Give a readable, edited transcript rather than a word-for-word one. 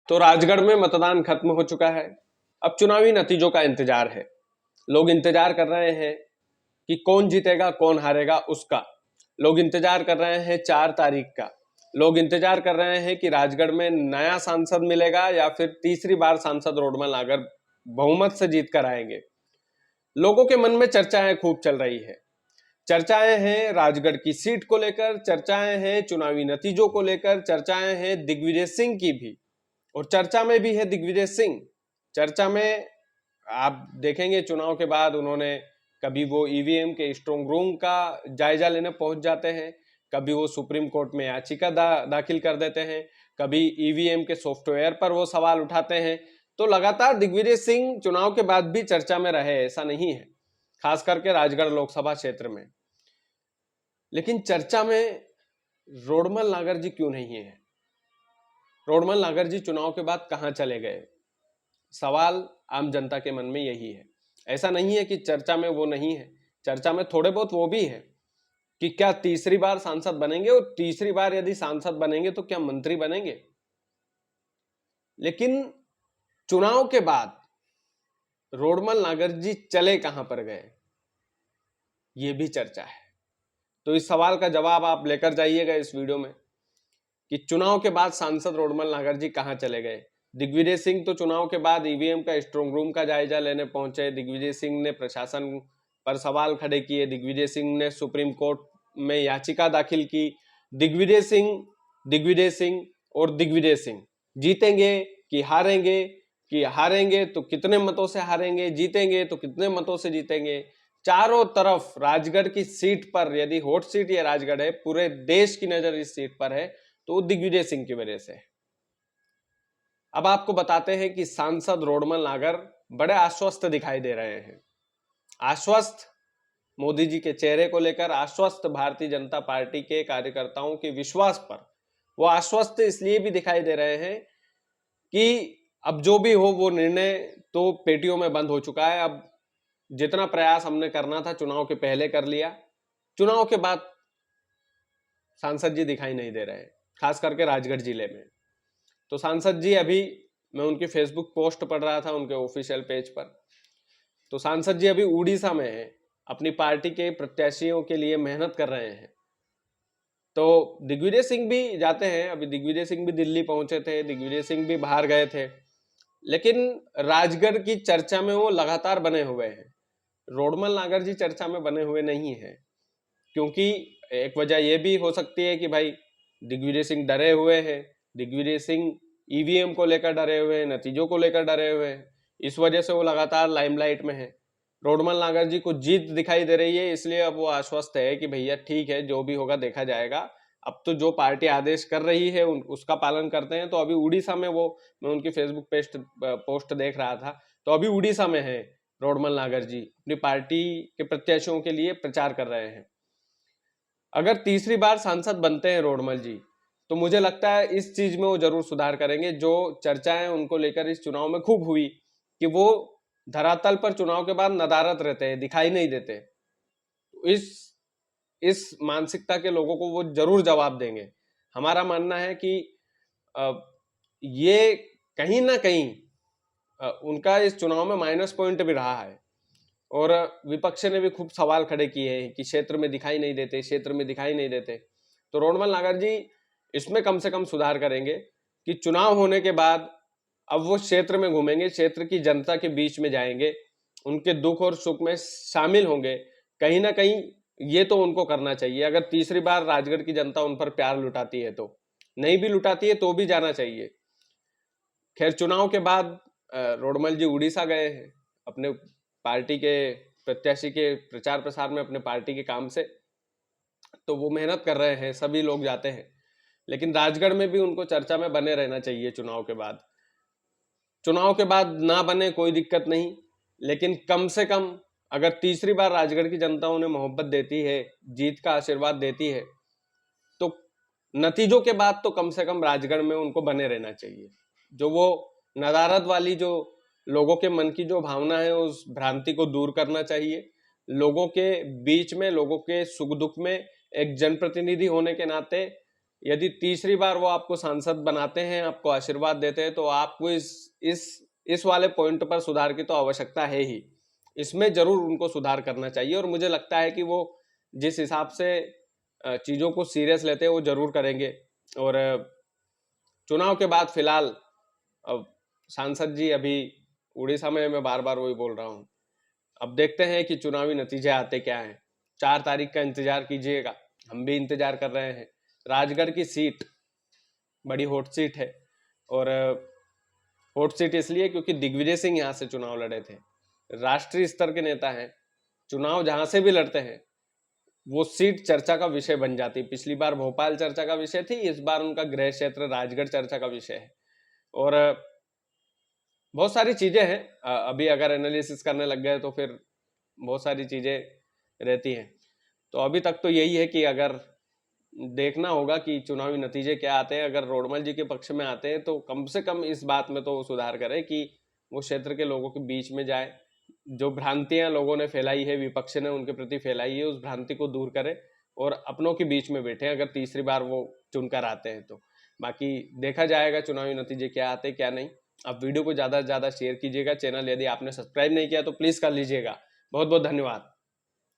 तो राजगढ़ में मतदान खत्म हो चुका है। अब चुनावी नतीजों का इंतजार है। लोग इंतजार कर रहे हैं कि कौन जीतेगा कौन हारेगा उसका। लोग इंतजार कर रहे हैं 4 तारीख का। लोग इंतजार कर रहे हैं कि राजगढ़ में नया सांसद मिलेगा या फिर तीसरी बार सांसद रोडमल नागर बहुमत से जीत कर आएंगे। लोगों के मन में चर्चाएं खूब चल रही है। चर्चाएं हैं राजगढ़ की सीट को लेकर, चर्चाएं हैं चुनावी नतीजों को लेकर, चर्चाएं हैं दिग्विजय सिंह की भी। और चर्चा में भी है दिग्विजय सिंह। चर्चा में आप देखेंगे चुनाव के बाद उन्होंने कभी वो ईवीएम के स्ट्रांग रूम का जायजा लेने पहुंच जाते हैं, कभी वो सुप्रीम कोर्ट में याचिका दाखिल कर देते हैं, कभी ईवीएम के सॉफ्टवेयर पर वो सवाल उठाते हैं। तो लगातार दिग्विजय सिंह चुनाव के बाद भी चर्चा में रहे, ऐसा नहीं है, खास करके राजगढ़ लोकसभा क्षेत्र में। लेकिन चर्चा में रोडमल नागर जी क्यों नहीं है? रोडमल नागर जी चुनाव के बाद कहां चले गए? सवाल आम जनता के मन में यही है। ऐसा नहीं है कि चर्चा में वो नहीं है, चर्चा में थोड़े बहुत वो भी है कि क्या तीसरी बार सांसद बनेंगे, और तीसरी बार यदि सांसद बनेंगे तो क्या मंत्री बनेंगे। लेकिन चुनाव के बाद रोडमल नागर जी चले कहां पर गए, ये भी चर्चा है। तो इस सवाल का जवाब आप लेकर जाइएगा इस वीडियो में कि चुनाव के बाद सांसद रोडमल नागर जी कहां चले गए। दिग्विजय सिंह तो चुनाव के बाद ईवीएम का स्ट्रांग रूम का जायजा लेने पहुंचे। दिग्विजय सिंह ने प्रशासन पर सवाल खड़े किए। दिग्विजय सिंह ने सुप्रीम कोर्ट में याचिका दाखिल की। दिग्विजय सिंह और दिग्विजय सिंह जीतेंगे कि हारेंगे, कि हारेंगे तो कितने मतों से हारेंगे, जीतेंगे तो कितने मतों से जीतेंगे। चारों तरफ राजगढ़ की सीट पर, यदि हॉट सीट ये राजगढ़ है, पूरे देश की नजर इस सीट पर है तो दिग्विजय सिंह की वजह से। अब आपको बताते हैं कि सांसद रोडमल नागर बड़े आश्वस्त दिखाई दे रहे हैं। आश्वस्त मोदी जी के चेहरे को लेकर, आश्वस्त भारतीय जनता पार्टी के कार्यकर्ताओं के विश्वास पर। वो आश्वस्त इसलिए भी दिखाई दे रहे हैं कि अब जो भी हो वो निर्णय तो पेटियों में बंद हो चुका है। अब जितना प्रयास हमने करना था चुनाव के पहले कर लिया। चुनाव के बाद सांसद जी दिखाई नहीं दे रहे, खास करके राजगढ़ जिले में। तो सांसद जी, अभी मैं उनकी फेसबुक पोस्ट पढ़ रहा था उनके ऑफिशियल पेज पर, तो सांसद जी अभी उड़ीसा में हैं, अपनी पार्टी के प्रत्याशियों के लिए मेहनत कर रहे हैं। तो दिग्विजय सिंह भी जाते हैं, अभी दिग्विजय सिंह भी दिल्ली पहुंचे थे, दिग्विजय सिंह भी बाहर गए थे, लेकिन राजगढ़ की चर्चा में वो लगातार बने हुए हैं। रोडमल नागर जी चर्चा में बने हुए नहीं है, क्योंकि एक वजह यह भी हो सकती है कि भाई दिग्विजय सिंह डरे हुए हैं। दिग्विजय सिंह ईवीएम को लेकर डरे हुए हैं, नतीजों को लेकर डरे हुए हैं, इस वजह से वो लगातार लाइमलाइट में है। रोडमल नागर जी को जीत दिखाई दे रही है, इसलिए अब वो आश्वस्त है कि भैया ठीक है, जो भी होगा देखा जाएगा। अब तो जो पार्टी आदेश कर रही है उसका पालन करते हैं। तो अभी उड़ीसा में वो, मैं उनकी फेसबुक पोस्ट देख रहा था, तो अभी उड़ीसा में है रोडमल नागर जी, अपनी पार्टी के प्रत्याशियों के लिए प्रचार कर रहे हैं। अगर तीसरी बार सांसद बनते हैं रोडमल जी, तो मुझे लगता है इस चीज में वो जरूर सुधार करेंगे। जो चर्चाएं उनको लेकर इस चुनाव में खूब हुई कि वो धरातल पर चुनाव के बाद नदारद रहते हैं, दिखाई नहीं देते, इस मानसिकता के लोगों को वो जरूर जवाब देंगे। हमारा मानना है कि ये कहीं ना कहीं उनका इस चुनाव में माइनस पॉइंट भी रहा है। और विपक्ष ने भी खूब सवाल खड़े किए हैं कि क्षेत्र में दिखाई नहीं देते, क्षेत्र में दिखाई नहीं देते। तो रोडमल नागर जी इसमें कम से कम सुधार करेंगे कि चुनाव होने के बाद अब वो क्षेत्र में घूमेंगे, क्षेत्र की जनता के बीच में जाएंगे, उनके दुख और सुख में शामिल होंगे। कहीं ना कहीं ये तो उनको करना चाहिए। अगर तीसरी बार राजगढ़ की जनता उन पर प्यार लुटाती है, तो नहीं भी लुटाती है तो भी जाना चाहिए। खैर, चुनाव के बाद रोडमल जी उड़ीसा गए हैं अपने पार्टी के प्रत्याशी के प्रचार प्रसार में, अपने पार्टी के काम से, तो वो मेहनत कर रहे हैं, सभी लोग जाते हैं। लेकिन राजगढ़ में भी उनको चर्चा में बने रहना चाहिए। चुनाव के बाद ना बने कोई दिक्कत नहीं, लेकिन कम से कम अगर तीसरी बार राजगढ़ की जनता उन्हें मोहब्बत देती है, जीत का आशीर्वाद देती है, तो नतीजों के बाद तो कम से कम राजगढ़ में उनको बने रहना चाहिए। जो वो नदारद वाली जो लोगों के मन की जो भावना है, उस भ्रांति को दूर करना चाहिए। लोगों के बीच में, लोगों के सुख दुख में एक जनप्रतिनिधि होने के नाते यदि तीसरी बार वो आपको सांसद बनाते हैं, आपको आशीर्वाद देते हैं, तो आपको इस वाले पॉइंट पर सुधार की तो आवश्यकता है ही। इसमें जरूर उनको सुधार करना चाहिए और मुझे लगता है कि वो जिस हिसाब से चीज़ों को सीरियस लेते हैं वो जरूर करेंगे। और चुनाव के बाद फिलहाल अब सांसद जी अभी उड़ीसा में, मैं बार बार वही बोल रहा हूँ, अब देखते हैं कि चुनावी नतीजे आते क्या हैं। 4 तारीख का इंतजार कीजिएगा, हम भी इंतजार कर रहे हैं। राजगढ़ की सीट बड़ी हॉट सीट है, और हॉट सीट इसलिए क्योंकि दिग्विजय सिंह यहाँ से चुनाव लड़े थे, राष्ट्रीय स्तर के नेता हैं, चुनाव जहां से भी लड़ते हैं वो सीट चर्चा का विषय बन जाती। पिछली बार भोपाल चर्चा का विषय थी, इस बार उनका गृह क्षेत्र राजगढ़ चर्चा का विषय है। और बहुत सारी चीजें हैं, अभी अगर एनालिसिस करने लग गए तो फिर बहुत सारी चीजें रहती हैं। तो अभी तक तो यही है कि अगर देखना होगा कि चुनावी नतीजे क्या आते हैं। अगर रोडमल जी के पक्ष में आते हैं तो कम से कम इस बात में तो सुधार करें कि वो क्षेत्र के लोगों के बीच में जाए, जो भ्रांतियां लोगों ने फैलाई है, विपक्ष ने उनके प्रति फैलाई है, उस भ्रांति को दूर करें और अपनों के बीच में बैठे अगर तीसरी बार वो चुनकर आते हैं तो। बाकी देखा जाएगा चुनावी नतीजे क्या आते क्या नहीं। आप वीडियो को ज़्यादा से ज़्यादा शेयर कीजिएगा। चैनल यदि आपने सब्सक्राइब नहीं किया तो प्लीज़ कर लीजिएगा। बहुत बहुत धन्यवाद।